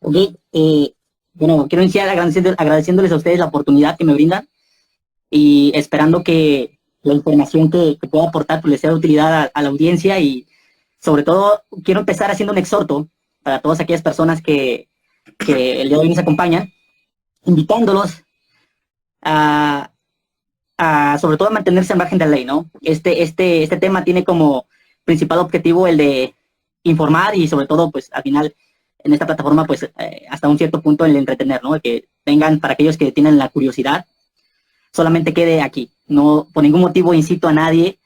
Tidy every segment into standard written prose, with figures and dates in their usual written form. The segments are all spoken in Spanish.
Ok, bueno, quiero iniciar agradeciéndoles a ustedes la oportunidad que me brindan y esperando que la información que pueda aportar pues, les sea de utilidad a la audiencia y sobre todo quiero empezar haciendo un exhorto para todas aquellas personas que el día de hoy nos acompañan, invitándolos a, sobre todo a mantenerse al margen de la ley, ¿no? Este tema tiene como principal objetivo el de informar y sobre todo, pues al final en esta plataforma, pues hasta un cierto punto el entretener, ¿no? El que tengan, para aquellos que tienen la curiosidad, solamente quede aquí. No, por ningún motivo incito a nadie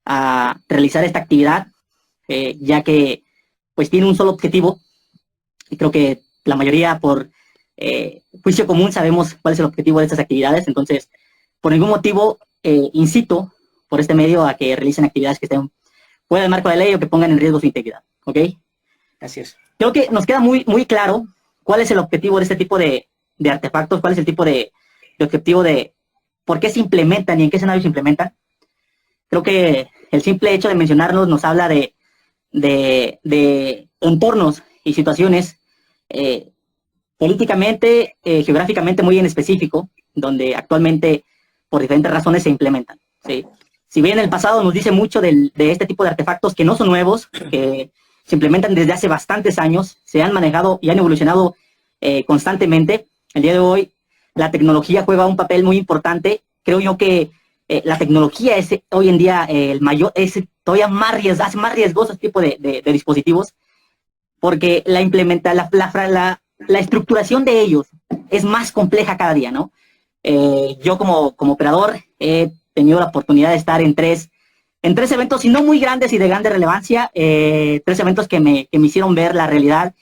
a realizar esta actividad, ya que pues tiene un solo objetivo y creo que la mayoría por juicio común sabemos cuál es el objetivo de estas actividades, entonces por ningún motivo incito por este medio a que realicen actividades que estén fuera del marco de la ley o que pongan en riesgo su integridad, ¿ok? Gracias. Creo que nos queda muy claro cuál es el objetivo de este tipo de artefactos, cuál es el tipo de objetivo de por qué se implementan y en qué escenario se implementan. Creo que el simple hecho de mencionarlos nos habla de entornos y situaciones políticamente, geográficamente muy en específico, donde actualmente por diferentes razones se implementan, ¿sí? Si bien el pasado nos dice mucho de este tipo de artefactos que no son nuevos, que se implementan desde hace bastantes años, se han manejado y han evolucionado constantemente. El día de hoy la tecnología juega un papel muy importante. Creo yo que la tecnología es hoy en día el mayor, es todavía más hace más riesgoso este tipo de dispositivos, porque la estructuración de ellos es más compleja cada día, ¿no? Yo como operador he tenido la oportunidad de estar en tres eventos, y no muy grandes y de grande relevancia, tres eventos que me hicieron ver la realidad,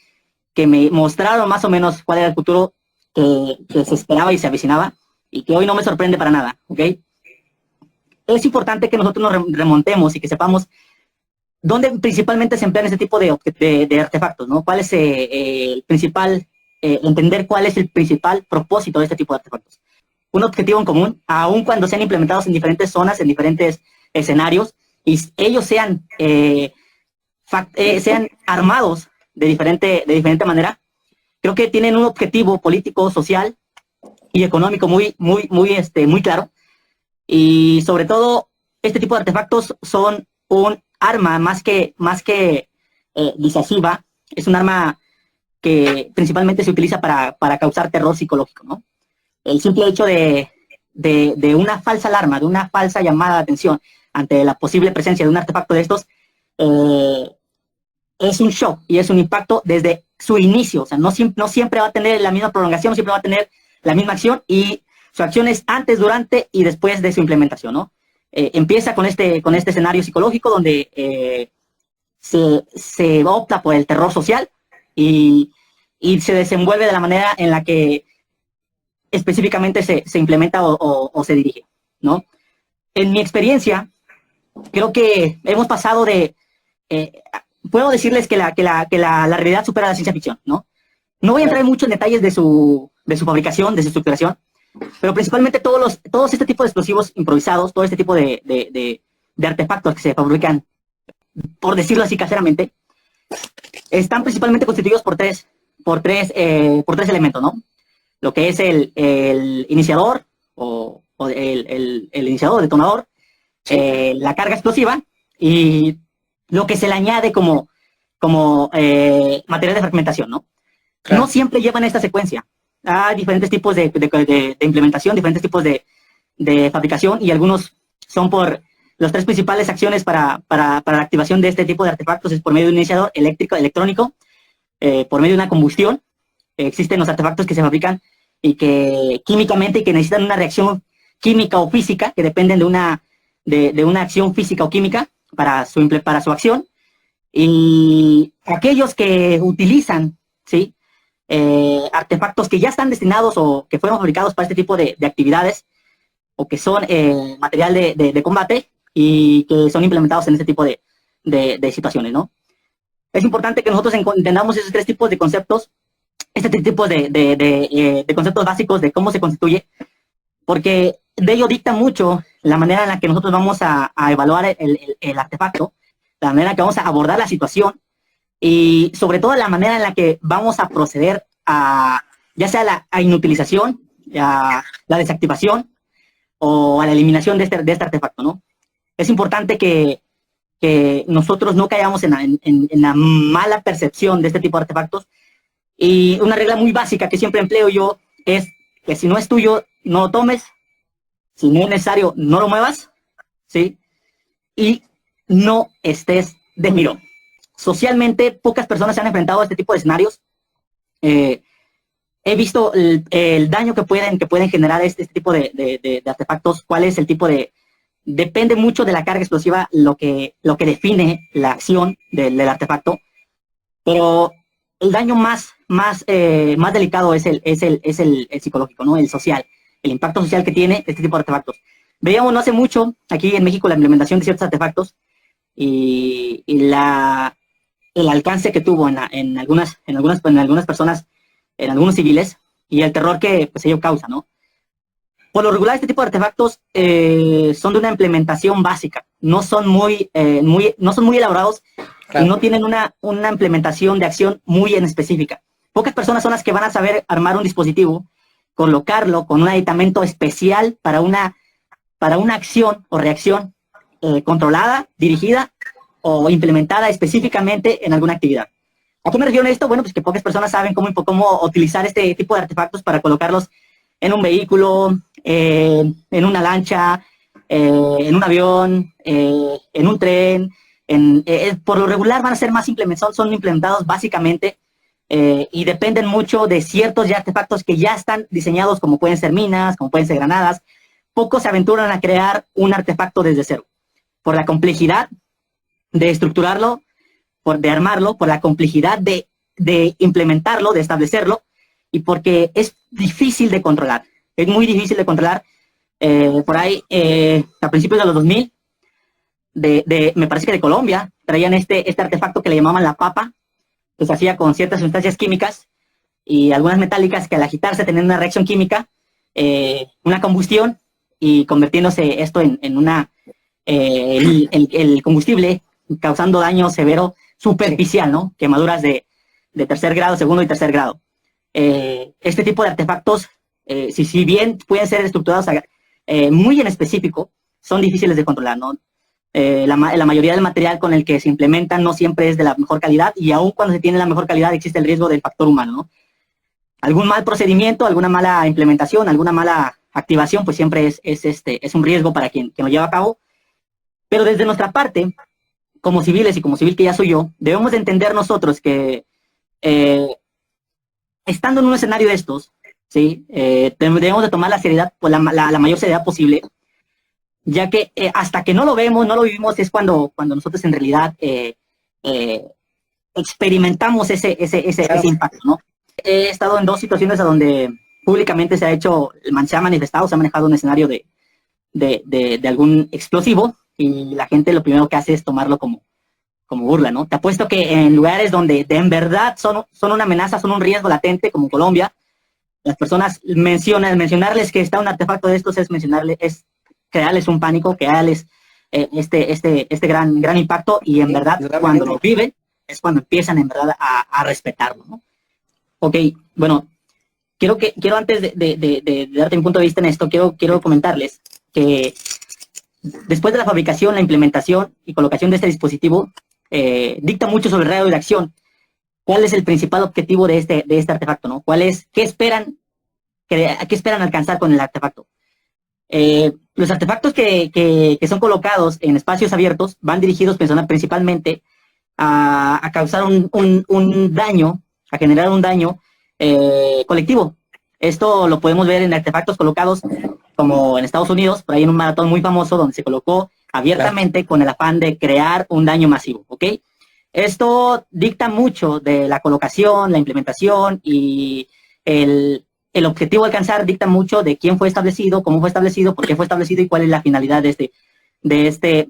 que me mostraron más o menos cuál era el futuro que se esperaba y se avecinaba, y que hoy no me sorprende para nada, ¿ok? Es importante que nosotros nos remontemos y que sepamos dónde principalmente se emplean este tipo de artefactos, ¿no? ¿Cuál es el principal, entender cuál es el principal propósito de este tipo de artefactos? Un objetivo en común, aun cuando sean implementados en diferentes zonas, en diferentes escenarios, y ellos sean armados de diferente manera, creo que tienen un objetivo político, social y económico muy claro. Y sobre todo, este tipo de artefactos son un arma más que disuasiva, es un arma que principalmente se utiliza para causar terror psicológico, ¿no? El simple hecho de una falsa alarma, de una falsa llamada de atención ante la posible presencia de un artefacto de estos, es un shock y es un impacto desde su inicio. O sea, no siempre va a tener la misma prolongación, no siempre va a tener la misma acción, y su acción es antes, durante y después de su implementación, ¿no? Empieza con este escenario psicológico donde se opta por el terror social y se desenvuelve de la manera en la que específicamente se implementa o se dirige, ¿no? En mi experiencia, creo que hemos pasado puedo decirles que la realidad supera la ciencia ficción, ¿no? No voy a entrar mucho en detalles de su fabricación, de su estructuración, pero principalmente todos este tipo de explosivos improvisados, todo este tipo de artefactos que se fabrican, por decirlo así caseramente, están principalmente constituidos por tres elementos, ¿no? Lo que es el iniciador o el iniciador, detonador, la carga explosiva y lo que se le añade como material de fragmentación, ¿no? Claro. No siempre llevan esta secuencia. Hay diferentes tipos de implementación, diferentes tipos de fabricación, y algunos son por las tres principales acciones para la activación de este tipo de artefactos es por medio de un iniciador electrónico, por medio de una combustión. Existen los artefactos que se fabrican y que químicamente y que necesitan una reacción química o física, que dependen de una acción física o química para su acción. Y aquellos que utilizan, ¿sí?, artefactos que ya están destinados o que fueron fabricados para este tipo de actividades, o que son material de combate y que son implementados en este tipo de situaciones, ¿no? Es importante que nosotros entendamos esos tres tipos de conceptos, este tipo de conceptos básicos de cómo se constituye, porque de ello dicta mucho la manera en la que nosotros vamos a evaluar el artefacto, la manera en la que vamos a abordar la situación y sobre todo la manera en la que vamos a proceder ya sea a inutilización, a la desactivación o a la eliminación de este artefacto, ¿no? Es importante que nosotros no caigamos en la mala percepción de este tipo de artefactos. Y una regla muy básica que siempre empleo yo es que si no es tuyo, no lo tomes. Si no es necesario, no lo muevas, ¿sí? Y no estés de mirón. Socialmente, pocas personas se han enfrentado a este tipo de escenarios. He visto el daño que pueden generar este tipo de artefactos. ¿Cuál es el tipo de...? Depende mucho de la carga explosiva lo que define la acción del artefacto. Pero el daño más delicado es el psicológico, ¿no? El social, el impacto social que tiene este tipo de artefactos. Veíamos no hace mucho aquí en México la implementación de ciertos artefactos y el alcance que tuvo en algunas personas, en algunos civiles, y el terror que pues, ello causa, ¿no? Por lo regular, este tipo de artefactos son de una implementación básica, no son muy elaborados. Claro. Y no tienen una implementación de acción muy en específica. Pocas personas son las que van a saber armar un dispositivo, colocarlo con un aditamento especial para una acción o reacción controlada, dirigida o implementada específicamente en alguna actividad. ¿A qué me refiero a esto? Bueno, pues que pocas personas saben cómo utilizar este tipo de artefactos para colocarlos en un vehículo, en una lancha, en un avión, en un tren. Por lo regular van a ser son implementados básicamente y dependen mucho de ciertos artefactos que ya están diseñados, como pueden ser minas, como pueden ser granadas. Pocos se aventuran a crear un artefacto desde cero, por la complejidad de estructurarlo, de armarlo, por la complejidad de implementarlo, de establecerlo, y porque es difícil de controlar. Es muy difícil de controlar. Por ahí, a principios de los 2000, me parece que de Colombia, traían este artefacto que le llamaban la papa, que se hacía con ciertas sustancias químicas y algunas metálicas que al agitarse tenían una reacción química, una combustión, y convirtiéndose esto en una, el combustible causando daño severo superficial, ¿no? Quemaduras de tercer grado, segundo y tercer grado. Este tipo de artefactos, si bien pueden ser estructurados muy en específico, son difíciles de controlar, ¿no? La mayoría del material con el que se implementan no siempre es de la mejor calidad, y aun cuando se tiene la mejor calidad existe el riesgo del factor humano, ¿no? Algún mal procedimiento, alguna mala implementación, alguna mala activación, pues siempre es un riesgo para quien lo lleva a cabo. Pero desde nuestra parte, como civiles y como civil que ya soy yo, debemos de entender nosotros que estando en un escenario de estos, ¿sí? Debemos de tomar la seriedad, pues la mayor seriedad posible, ya que hasta que no lo vemos, no lo vivimos, es cuando nosotros en realidad experimentamos ese impacto, ¿no? He estado en dos situaciones a donde públicamente se ha manifestado, se ha manejado un escenario de algún explosivo, y la gente lo primero que hace es tomarlo como burla, ¿no? Te apuesto que en lugares donde en verdad son una amenaza, son un riesgo latente, como Colombia, las personas mencionarles que está un artefacto de estos es crearles un pánico, crearles este gran impacto, y en verdad cuando lo viven es cuando empiezan en verdad a respetarlo, ¿no? Ok, bueno, quiero antes de darte mi punto de vista en esto, quiero comentarles que después de la fabricación, la implementación y colocación de este dispositivo, dicta mucho sobre el radio de acción. ¿Cuál es el principal objetivo de este artefacto, ¿no? ¿Qué esperan alcanzar con el artefacto? Los artefactos que son colocados en espacios abiertos van dirigidos principalmente a causar un daño, a generar un daño colectivo. Esto lo podemos ver en artefactos colocados como en Estados Unidos, por ahí en un maratón muy famoso donde se colocó abiertamente con el afán de crear un daño masivo, ¿ok? Esto dicta mucho de la colocación, la implementación, y el objetivo a alcanzar dicta mucho de quién fue establecido, cómo fue establecido, por qué fue establecido y cuál es la finalidad de este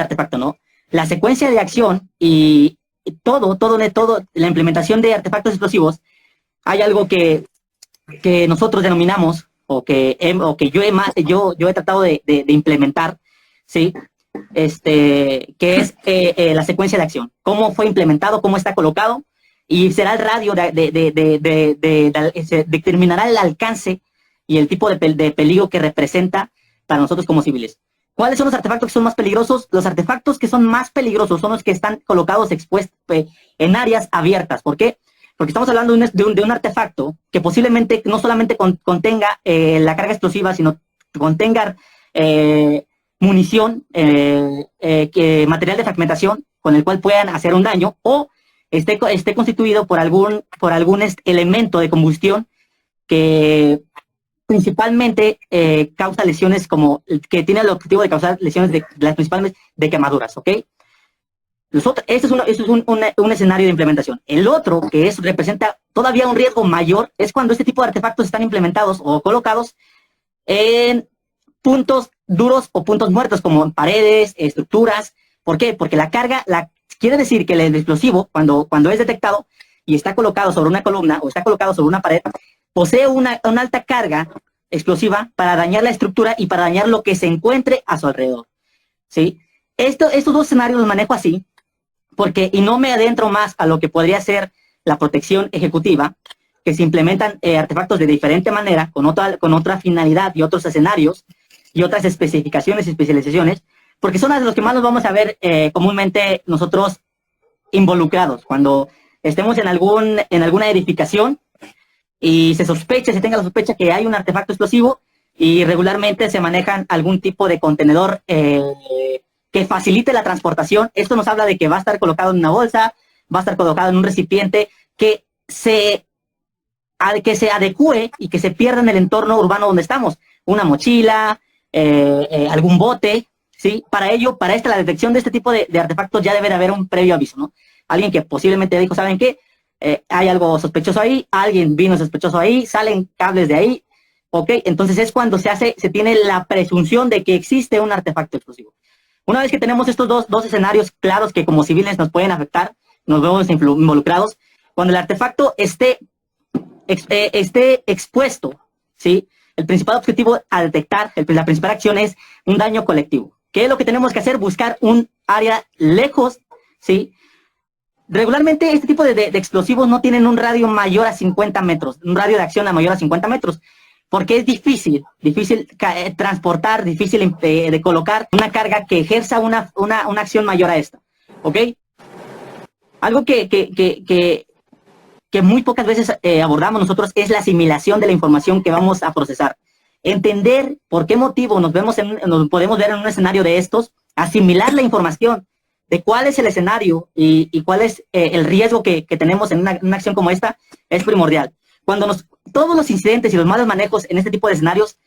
artefacto, ¿no? La secuencia de acción y todo, la implementación de artefactos explosivos, hay algo que nosotros denominamos, o que yo he tratado de implementar, ¿sí? Que es la secuencia de acción. Cómo fue implementado, cómo está colocado, y será el radio se determinará el alcance y el tipo de peligro que representa para nosotros como civiles. ¿Cuáles son los artefactos que son más peligrosos? Los artefactos que son más peligrosos son los que están colocados expuestos en áreas abiertas. ¿Por qué? Porque estamos hablando de un artefacto que posiblemente no solamente contenga la carga explosiva, sino contenga munición, material de fragmentación con el cual puedan hacer un daño, o esté constituido por algún elemento de combustión que principalmente causa lesiones, que tiene el objetivo de causar lesiones las principales de quemaduras, ¿ok? Este es un escenario de implementación. El otro, que representa todavía un riesgo mayor, es cuando este tipo de artefactos están implementados o colocados en puntos duros o puntos muertos, como en paredes, estructuras. ¿Por qué? Porque la carga, quiere decir que el explosivo, cuando es detectado y está colocado sobre una columna o está colocado sobre una pared, posee una alta carga explosiva para dañar la estructura y para dañar lo que se encuentre a su alrededor, ¿sí? Estos dos escenarios los manejo así, y no me adentro más a lo que podría ser la protección ejecutiva, que se implementan artefactos de diferente manera, con otra finalidad y otros escenarios y otras especificaciones y especializaciones, porque son los que más nos vamos a ver comúnmente nosotros involucrados, cuando estemos en alguna edificación y se tenga la sospecha que hay un artefacto explosivo, y regularmente se manejan algún tipo de contenedor que facilite la transportación. Esto nos habla de que va a estar colocado en una bolsa, va a estar colocado en un recipiente que se adecue y que se pierda en el entorno urbano donde estamos. Una mochila, algún bote, ¿sí? Para la detección de este tipo de artefactos ya debe de haber un previo aviso, ¿no? Alguien que posiblemente dijo, ¿saben qué? Hay algo sospechoso ahí, alguien vino sospechoso ahí, salen cables de ahí, ¿ok? Entonces es cuando se tiene la presunción de que existe un artefacto explosivo. Una vez que tenemos estos dos escenarios claros que como civiles nos pueden afectar, nos vemos involucrados, cuando el artefacto esté expuesto, ¿sí? El principal objetivo a detectar, la principal acción es un daño colectivo. ¿Qué es lo que tenemos que hacer? Buscar un área lejos, ¿sí? Regularmente este tipo de explosivos no tienen un radio mayor a 50 metros, un radio de acción mayor a 50 metros, porque es difícil transportar, difícil de colocar una carga que ejerza una acción mayor a esta, ¿ok? Algo que muy pocas veces abordamos nosotros es la asimilación de la información que vamos a procesar. Entender por qué motivo nos podemos ver en un escenario de estos, asimilar la información de cuál es el escenario y cuál es el riesgo que tenemos en una acción como esta, es primordial. Cuando todos los incidentes y los malos manejos en este tipo de escenarios,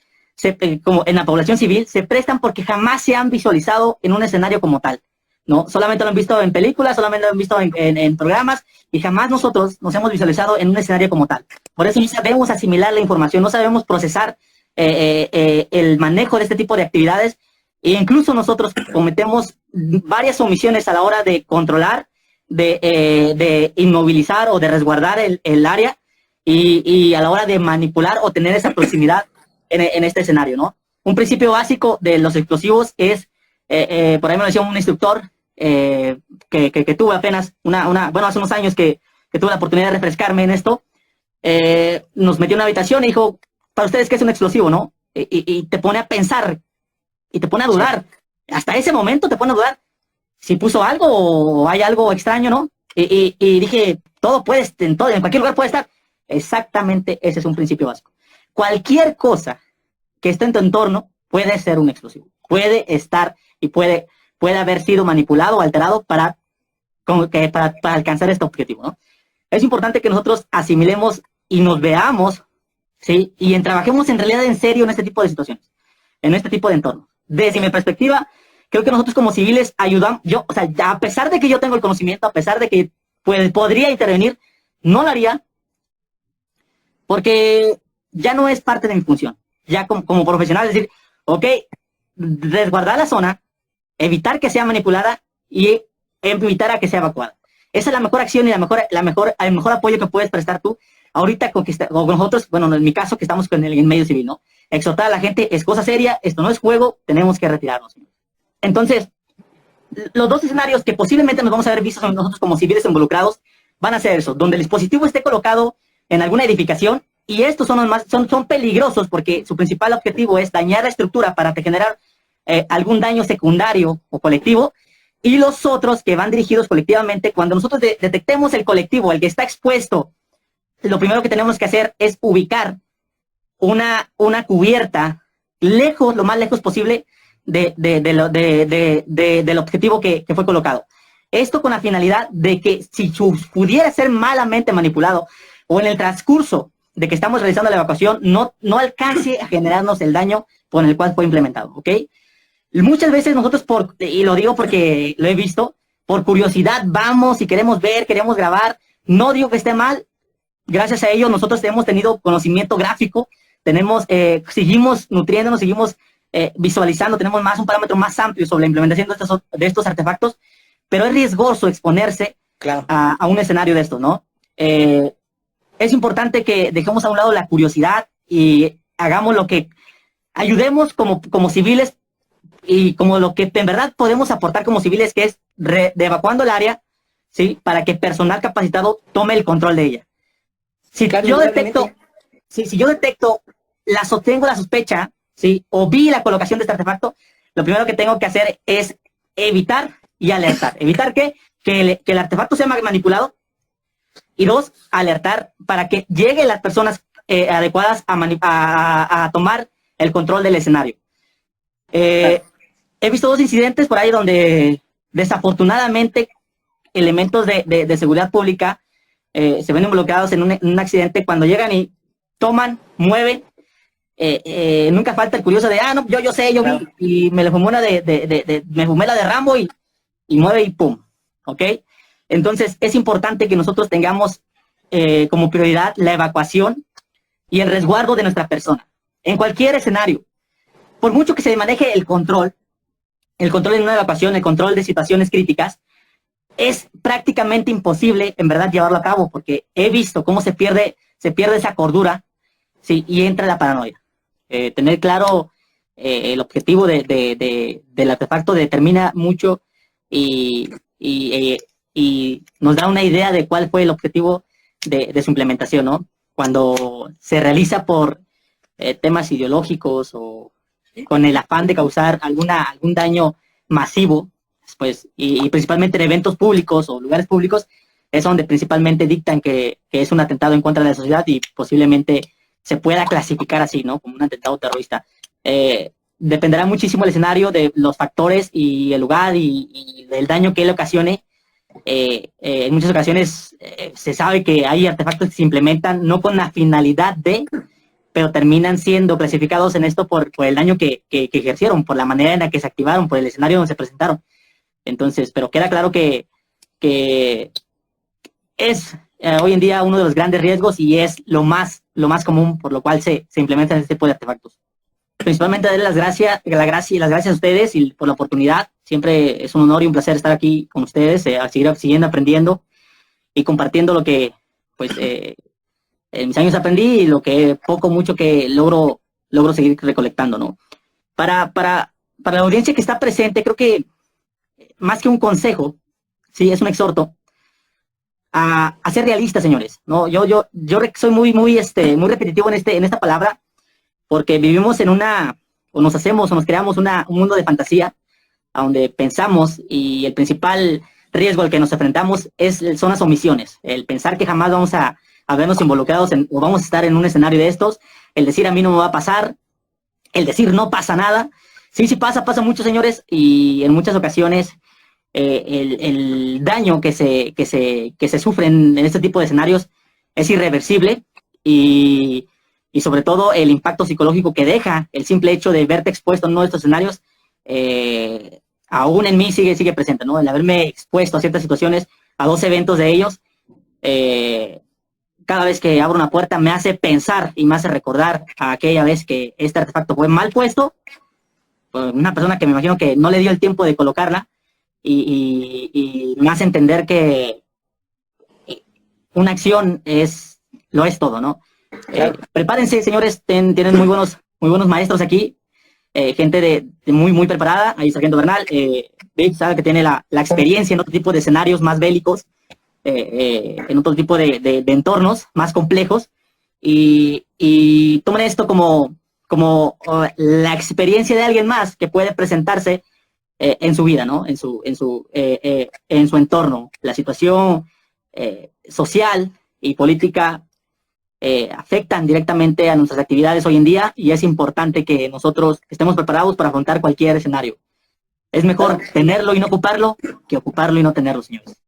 como en la población civil, se prestan porque jamás se han visualizado en un escenario como tal, ¿no? Solamente lo han visto en películas, solamente lo han visto en programas, y jamás nosotros nos hemos visualizado en un escenario como tal. Por eso no sabemos asimilar la información, no sabemos procesar el manejo de este tipo de actividades, e incluso nosotros cometemos varias omisiones a la hora de controlar, de inmovilizar o de resguardar el área, y a la hora de manipular o tener esa proximidad en este escenario, ¿no? Un principio básico de los explosivos es, por ahí me lo decía un instructor que tuve apenas, hace unos años que tuve la oportunidad de refrescarme en esto, nos metió en una habitación y dijo, para ustedes, ¿qué es un explosivo, no? Y te pone a pensar, y te pone a dudar. Sí. Hasta ese momento te pone a dudar si puso algo o hay algo extraño, ¿no? Y dije, en cualquier lugar puede estar. Exactamente, ese es un principio básico. Cualquier cosa que esté en tu entorno puede ser un explosivo. Puede estar y puede haber sido manipulado o alterado para alcanzar este objetivo, ¿no? Es importante que nosotros asimilemos y nos veamos, ¿sí? Y trabajemos en realidad en serio en este tipo de situaciones, en este tipo de entornos. Desde mi perspectiva, creo que nosotros como civiles ayudamos, a pesar de que yo tengo el conocimiento, a pesar de que podría intervenir, no lo haría, porque ya no es parte de mi función. Ya como profesional, es decir, ok, resguardar la zona, evitar que sea manipulada y evitar a que sea evacuada. Esa es la mejor acción y el mejor apoyo que puedes prestar tú ahorita con nosotros, bueno, en mi caso que estamos en el medio civil, ¿no? Exhortar a la gente, es cosa seria, esto no es juego, tenemos que retirarnos. Entonces, los dos escenarios que posiblemente nos vamos a ver vistos nosotros como civiles involucrados van a hacer eso, donde el dispositivo esté colocado en alguna edificación, y estos son peligrosos porque su principal objetivo es dañar la estructura para generar algún daño secundario o colectivo, y los otros que van dirigidos colectivamente. Cuando nosotros detectemos el colectivo, el que está expuesto, lo primero que tenemos que hacer es ubicar una cubierta lejos, lo más lejos posible del objetivo que fue colocado. Esto con la finalidad de que si pudiera ser malamente manipulado o en el transcurso de que estamos realizando la evacuación, no alcance a generarnos el daño por el cual fue implementado, ¿ok? Muchas veces nosotros, y lo digo porque lo he visto, por curiosidad vamos y queremos ver, queremos grabar. No digo que esté mal. Gracias a ello nosotros hemos tenido conocimiento gráfico, seguimos nutriéndonos, seguimos visualizando, tenemos un parámetro más amplio sobre la implementación de estos artefactos, pero es riesgoso exponerse a un escenario de esto, ¿no? Es importante que dejemos a un lado la curiosidad y hagamos lo que ayudemos como civiles, y como lo que en verdad podemos aportar como civiles, que es evacuando el área, ¿sí? Para que personal capacitado tome el control de ella. Si yo detecto, tengo la sospecha, ¿sí? O vi la colocación de este artefacto, lo primero que tengo que hacer es evitar y alertar. ¿Evitar qué? Que el artefacto sea manipulado. Y dos, alertar para que lleguen las personas adecuadas a tomar el control del escenario. He visto 2 incidentes por ahí donde desafortunadamente elementos de seguridad pública se ven involucrados en un accidente cuando llegan y toman, mueven. Nunca falta el curioso de, no, yo sé, yo vi, y me fumé me fumé la de Rambo y mueve y pum, ¿ok? Entonces es importante que nosotros tengamos como prioridad la evacuación y el resguardo de nuestra persona en cualquier escenario. Por mucho que se maneje el control en una evacuación, el control de situaciones críticas, es prácticamente imposible en verdad llevarlo a cabo, porque he visto cómo se pierde esa cordura, ¿sí? Y entra la paranoia. Tener claro el objetivo del artefacto determina mucho y nos da una idea de cuál fue el objetivo de su implementación, ¿no? Cuando se realiza por temas ideológicos o con el afán de causar algún daño masivo, pues, y principalmente en eventos públicos o lugares públicos, es donde principalmente dictan que es un atentado en contra de la sociedad y posiblemente se pueda clasificar así, ¿no? Como un atentado terrorista. Dependerá muchísimo el escenario, de los factores y el lugar y del daño que él ocasione. En muchas ocasiones se sabe que hay artefactos que se implementan no con la finalidad pero terminan siendo clasificados en esto por el daño que ejercieron, por la manera en la que se activaron, por el escenario donde se presentaron. Entonces, pero queda claro que es hoy en día uno de los grandes riesgos y es lo más común por lo cual se implementan este tipo de artefactos. Principalmente darle las gracias a ustedes y por la oportunidad. Siempre es un honor y un placer estar aquí con ustedes, siguiendo aprendiendo y compartiendo lo que pues en mis años aprendí y lo que mucho que logro seguir recolectando, ¿no? Para la audiencia que está presente, creo que más que un consejo, sí, es un exhorto a ser realistas, señores, ¿no? Yo soy muy repetitivo en esta palabra, porque vivimos o nos creamos un mundo de fantasía, a donde pensamos, y el principal riesgo al que nos enfrentamos son las omisiones, el pensar que jamás vamos a vernos involucrados o vamos a estar en un escenario de estos, el decir a mí no me va a pasar, el decir no pasa nada. Sí pasa mucho, señores, y en muchas ocasiones el daño que se sufre en este tipo de escenarios es irreversible, y sobre todo el impacto psicológico que deja el simple hecho de verte expuesto en uno de estos escenarios, aún en mí sigue presente, ¿no? El haberme expuesto a ciertas situaciones, a 2 eventos de ellos, cada vez que abro una puerta me hace pensar y me hace recordar a aquella vez que este artefacto fue mal puesto por una persona que me imagino que no le dio el tiempo de colocarla, y me hace entender que una acción lo es todo, ¿no? Claro. Prepárense, señores, tienen muy buenos maestros aquí, gente muy preparada. Ahí Sargento Bernal, Vic sabe que tiene la experiencia en otro tipo de escenarios más bélicos, en otro tipo de entornos más complejos, y tomen esto como la experiencia de alguien más que puede presentarse en su vida, ¿no? En su entorno. La situación social y política afectan directamente a nuestras actividades hoy en día, y es importante que nosotros estemos preparados para afrontar cualquier escenario. Es mejor tenerlo y no ocuparlo que ocuparlo y no tenerlo, señores.